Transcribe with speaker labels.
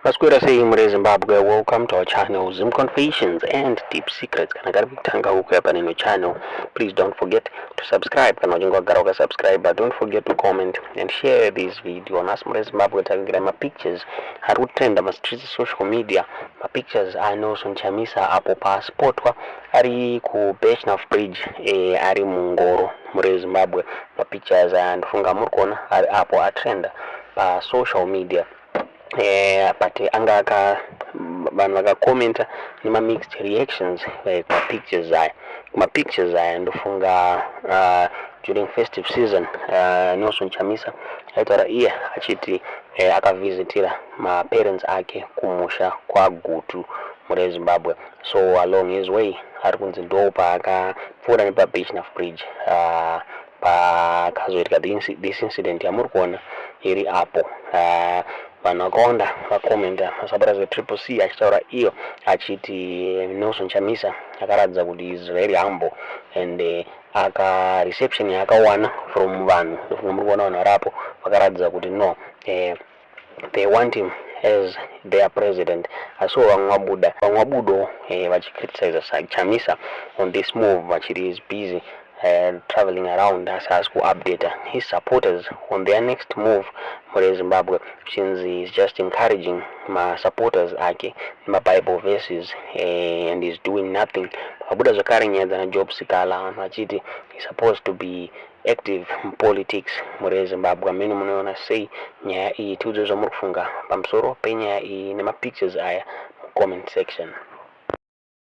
Speaker 1: Masquera saying Zimbabwe, welcome to our channel, Zoom Confessions and Deep Secrets. Kana karibu tanga huko hapa nino channel. Please don't forget to subscribe. Kana ujingo garoka subscribe, but don't forget to comment and share this video. Nas Zimbabwe tagira ma pictures harutrenda ma streets social media. Ma pictures ano son Chamisa apo passportwa ari ku National Bridge Ari Mugoro Zimbabwe. Ma pictures and funga murkona ari apo atrenda pa social media. But anga vanhu vakakomenta nema mixed reactions kuma pictures aya ndofunga during festive season Nelson Chamisa aitaura iye achiti akavisitira maparents ake kumusha kwaGutu Zimbabwe. So along his way ari kunzi ndo paakapfuura nepaNational Bridge pakazoitika this incident yamuri kuona iri apo. Vanhu vakaonda vakomenta masapota Triple C achitaura iyo achiti Nelson Chamisa akaratidza kuti is very humble and aka reception yakawana from vanhu muri kuona vanhu variapo vakaratidza kuti no they want him as their president. So vamwe vabudo vachicriticize Chamisa on this move vachiti is busy traveling around as to update his supporters on their next move for Zimbabwe, since he's just encouraging my supporters ake my Bible verses and he's doing nothing. Abuda zakarinye than a job sikala achiti he's supposed to be active in politics muri Zimbabwe. Many munoona say nyaya iyi tiudzo zvamurufunga pamusoro penyaya iyi nema pictures aya comment section.